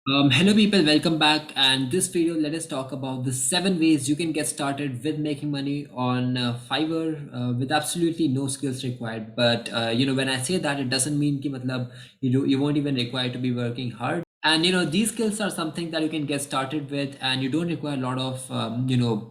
Hello people, welcome back. And this video, let us talk about the 7 ways you can get started with making money on Fiverr with absolutely no skills required. But when I say that, it doesn't mean कि मतलब you won't even require to be working hard. And these skills are something that you can get started with, and you don't require a lot of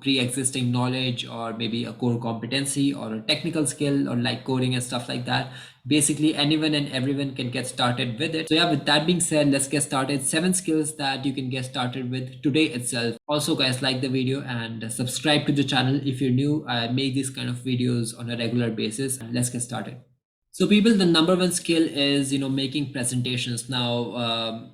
pre-existing knowledge or maybe a core competency or a technical skill or like coding and stuff like that. Basically anyone and everyone can get started with it. So yeah, with that being said, let's get started. 7 skills that you can get started with today itself. Also guys, like the video and subscribe to the channel if you're new. I make these kind of videos on a regular basis, and let's get started. So people, the number one skill is making presentations. Now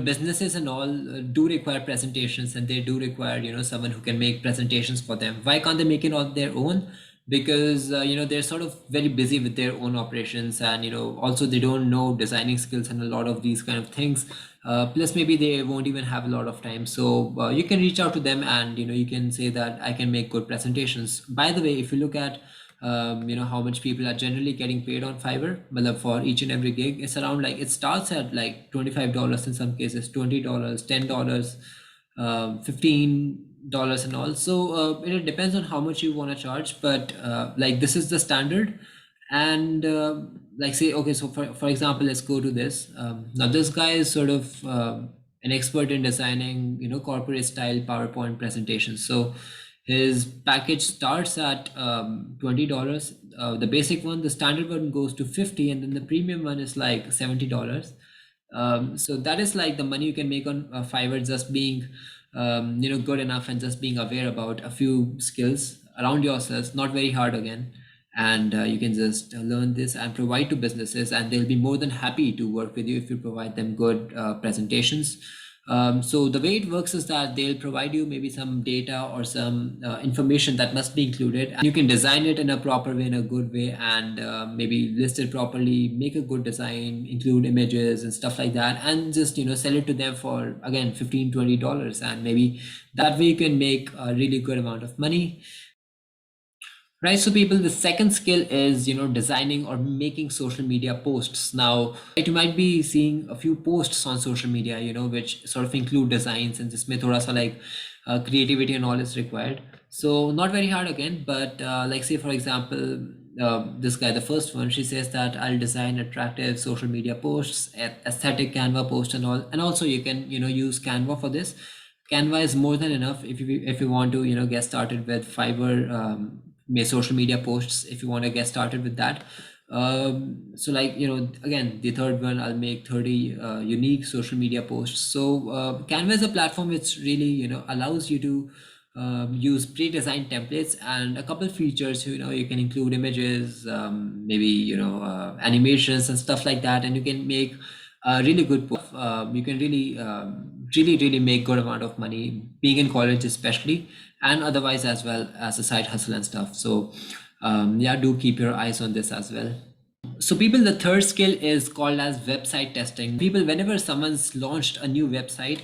businesses and all do require presentations, and they do require someone who can make presentations for them. Why can't they make it on their own? Because they're sort of very busy with their own operations, and also they don't know designing skills and a lot of these kind of things. Plus maybe they won't even have a lot of time. So you can reach out to them, and you can say that I can make good presentations. By the way, if you look at how much people are generally getting paid on Fiverr, but for each and every gig, it's around like it starts at like $25 in some cases, $20, $10, $15 and all. So it depends on how much you want to charge, but like this is the standard. And like say, okay, so for example, let's go to this. Now this guy is sort of an expert in designing corporate style PowerPoint presentations. So his package starts at $20. The basic one, the standard one goes to 50, and then the premium one is like $70. So that is like the money you can make on Fiverr, just being good enough and just being aware about a few skills around yourselves. Not very hard again, and you can just learn this and provide to businesses, and they'll be more than happy to work with you if you provide them good presentations. So the way it works is that they'll provide you maybe some data or some information that must be included, and you can design it in a proper way, in a good way, and maybe list it properly, make a good design, include images and stuff like that, and just sell it to them for again 15 $20, and maybe that way you can make a really good amount of money. Right, so people, the second skill is designing or making social media posts. Now, right, you might be seeing a few posts on social media, which sort of include designs, and this may thoda sa like creativity and all is required. So not very hard again, but like say for example, this guy, the first one, she says that I'll design attractive social media posts, aesthetic Canva posts and all, and also you can use Canva for this. Canva is more than enough if you want to get started with Fiverr. Social media posts, if you want to get started with that. So like again, the third one, I'll make 30 unique social media posts. So Canva is a platform which really allows you to use pre-designed templates and a couple features. You can include images, maybe animations and stuff like that, and you can make really good you can really make good amount of money being in college especially, and otherwise as well as a side hustle and stuff. So yeah, do keep your eyes on this as well. So people, the third skill is called as website testing. People, whenever someone's launched a new website,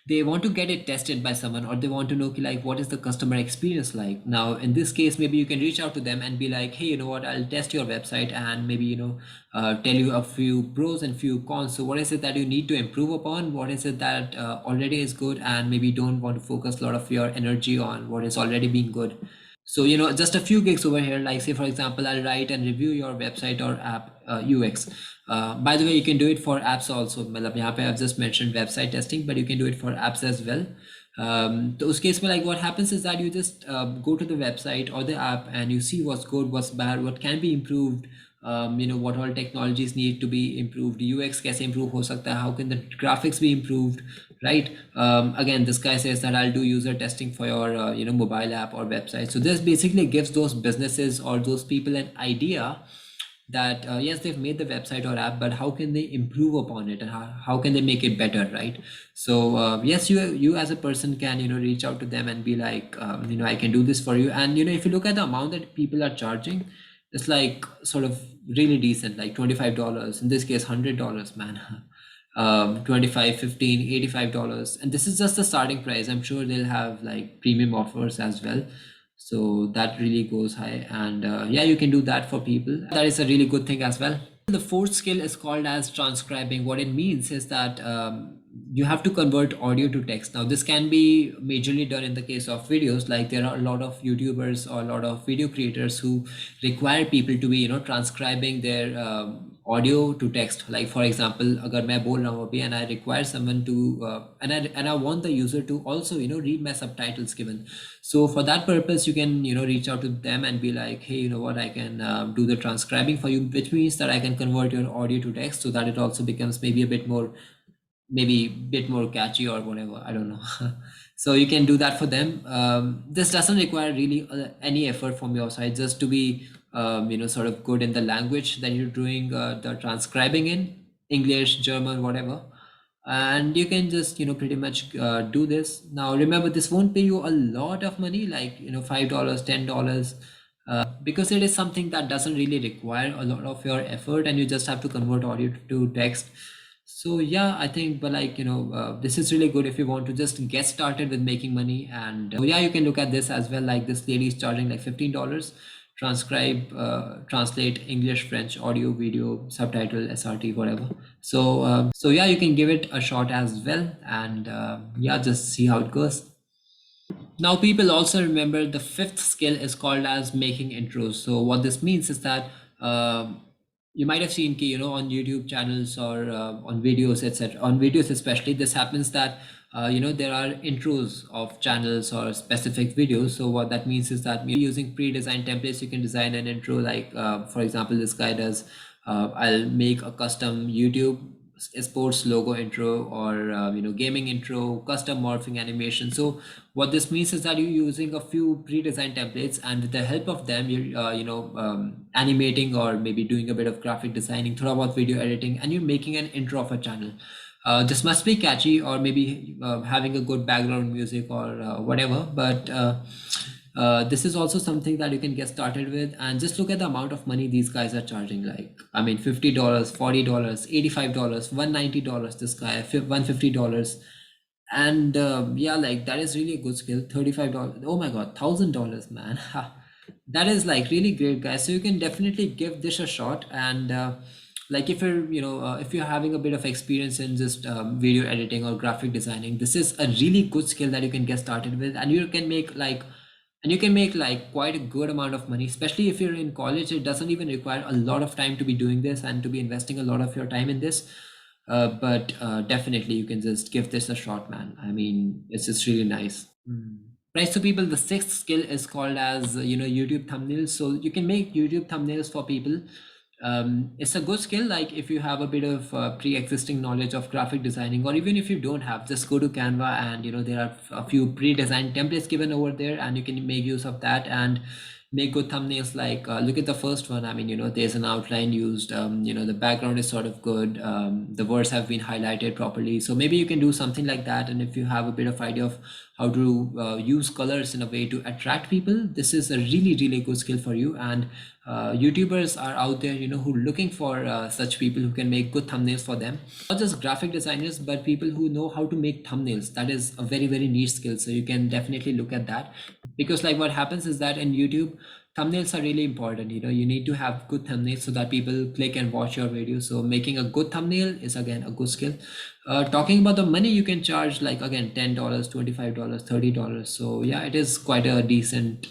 they want to get it tested by someone, or they want to know like what is the customer experience like. Now in this case, maybe you can reach out to them and be like, hey, you know what, I'll test your website and maybe tell you a few pros and few cons. So what is it that you need to improve upon? What is it that already is good, and maybe don't want to focus a lot of your energy on what is already being good. So just a few gigs over here, like say for example, I'll write and review your website or app UX. By the way, you can do it for apps also. मतलब यहाँ पे I've just mentioned website testing, but you can do it for apps as well. So उस case में like what happens is that you just go to the website or the app and you see what's good, what's bad, what can be improved. What all technologies need to be improved, UX कैसे improve हो सकता है, how can the graphics be improved, right? Again, this guy says that I'll do user testing for your mobile app or website. So this basically gives those businesses or those people an idea that yes, they've made the website or app, but how can they improve upon it, and how can they make it better, right? So yes, you as a person can reach out to them and be like, I can do this for you. And if you look at the amount that people are charging, it's like sort of really decent, like $25 in this case, $100, man. 25, 15, $85, and this is just the starting price. I'm sure they'll have like premium offers as well, so that really goes high. And yeah, you can do that for people. That is a really good thing as well. The fourth skill is called as transcribing. What it means is that you have to convert audio to text. Now this can be majorly done in the case of videos, like there are a lot of YouTubers or a lot of video creators who require people to be transcribing their audio to text. Like for example, अगर मैं बोल रहा हूँ अभी and I require someone to and I want the user to also read my subtitles given. So for that purpose, you can reach out to them and be like, hey, you know what, I can do the transcribing for you, which means that I can convert your audio to text so that it also becomes maybe a bit more, maybe a bit more catchy or whatever, I don't know. So you can do that for them. This doesn't require really any effort from your side, just to be sort of good in the language that you're doing the transcribing in, English, German, whatever. And you can just pretty much do this. Now remember, this won't pay you a lot of money, like $5, $10, because it is something that doesn't really require a lot of your effort, and you just have to convert audio to text. So yeah, I think, but like this is really good if you want to just get started with making money. And yeah, you can look at this as well. Like this lady is charging like $15, transcribe, translate English, French, audio, video, subtitle, SRT, whatever. So yeah, you can give it a shot as well, and yeah, just see how it goes. Now, people also remember the fifth skill is called as making intros. So what this means is that you might have seen, on YouTube channels or on videos, etc. On videos especially, this happens that there are intros of channels or specific videos. So what that means is that using pre-designed templates, you can design an intro. Like for example, this guy does. I'll make a custom YouTube sports logo intro, or gaming intro, custom morphing animation. So what this means is that you're using a few pre-designed templates, and with the help of them, you're animating or maybe doing a bit of graphic designing, thoda bahut video editing, and you're making an intro of a channel. This must be catchy, or maybe having a good background music or whatever, but this is also something that you can get started with. And just look at the amount of money these guys are charging. Like, I mean, $50, $40, $85, $190, this guy, $150. And yeah, like that is really a good skill. $35, oh my god, $1,000, man. That is like really great, guys. So you can definitely give this a shot. And like if you're if you're having a bit of experience in just video editing or graphic designing, this is a really good skill that you can get started with, and you can make like quite a good amount of money, especially if you're in college. It doesn't even require a lot of time to be doing this and to be investing a lot of your time in this. But definitely you can just give this a shot, man. I mean, it's just really nice. Right, so people, the sixth skill is called as YouTube thumbnails. So you can make YouTube thumbnails for people. It's a good skill. Like if you have a bit of pre-existing knowledge of graphic designing, or even if you don't have, just go to Canva, and there are a few pre-designed templates given over there, and you can make use of that and make good thumbnails. Like look at the first one. I mean, there's an outline used, the background is sort of good, the words have been highlighted properly. So maybe you can do something like that. And if you have a bit of idea of how to use colors in a way to attract people, this is a really, really good skill for you. And YouTubers are out there, who are looking for such people who can make good thumbnails for them. Not just graphic designers, but people who know how to make thumbnails. That is a very, very niche skill. So you can definitely look at that, because like what happens is that in YouTube, thumbnails are really important. You need to have good thumbnails so that people click and watch your video. So making a good thumbnail is again a good skill. Talking about the money, you can charge like again $10, $25, $30. So yeah, it is quite a decent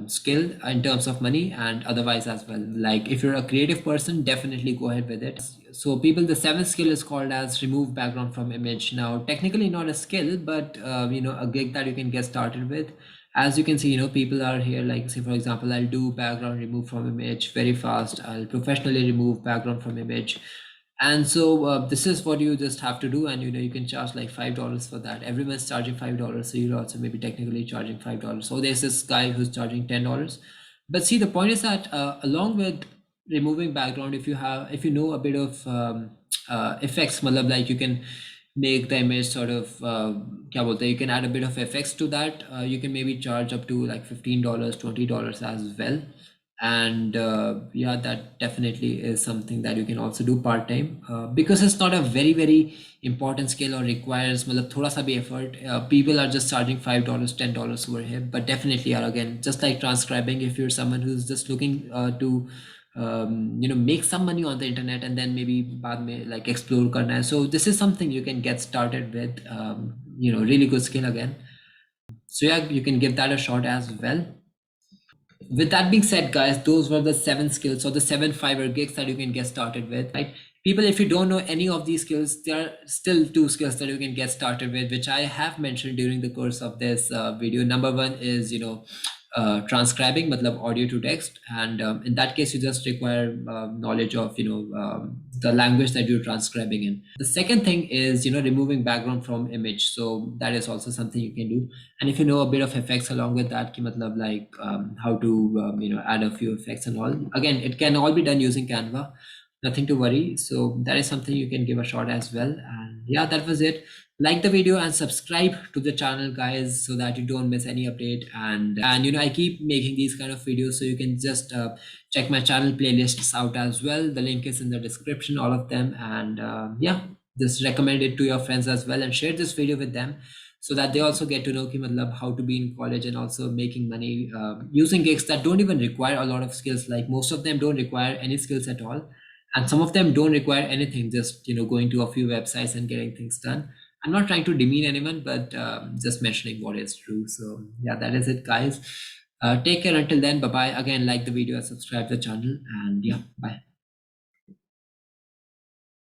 skill in terms of money, and otherwise as well. Like if you're a creative person, definitely go ahead with it. So people, the seventh skill is called as remove background from image. Now technically not a skill, but a gig that you can get started with. As you can see, people are here, like say for example, I'll do background remove from image very fast. I'll professionally remove background from image. And so this is what you just have to do. And you can charge like $5 for that. Everyone's charging $5, so you're also maybe technically charging $5. So there's this guy who's charging $10. But see, the point is that along with removing background, if you know a bit of effects, matlab, like you can make the image sort of kya bolte hain, you can add a bit of effects to that. You can maybe charge up to like $15, $20 as well. And yeah, that definitely is something that you can also do part-time, because it's not a very, very important skill or requires matlab thoda sa bhi effort. People are just charging $5, $10 over here. But definitely again, just like transcribing, if you're someone who's just looking to make some money on the internet and then maybe बाद में like explore करना है. So this is something you can get started with. Really good skill again. So yeah, you can give that a shot as well. With that being said, guys, those were the 7 skills or the 7 Fiverr gigs that you can get started with, right? People, if you don't know any of these skills, there are still 2 skills that you can get started with, which I have mentioned during the course of this video. Number 1 is, transcribing, matlab audio to text. And in that case, you just require knowledge of, the language that you're transcribing in. The second thing is, removing background from image. So that is also something you can do. And if you know a bit of effects along with that, ki matlab like how to, add a few effects and all. Again, it can all be done using Canva. Nothing to worry. So that is something you can give a shot as well. And yeah, that was it. Like the video and subscribe to the channel, guys, so that you don't miss any update. And I keep making these kind of videos, so you can just check my channel playlists out as well. The link is in the description, all of them. And yeah, just recommend it to your friends as well and share this video with them, so that they also get to know ki matlab how to be in college and also making money using gigs that don't even require a lot of skills. Like most of them don't require any skills at all, and some of them don't require anything, just going to a few websites and getting things done. I'm not trying to demean anyone, but just mentioning what is true. So yeah, that is it, guys. Take care until then. Bye bye. Again, like the video and subscribe to the channel, and yeah, bye.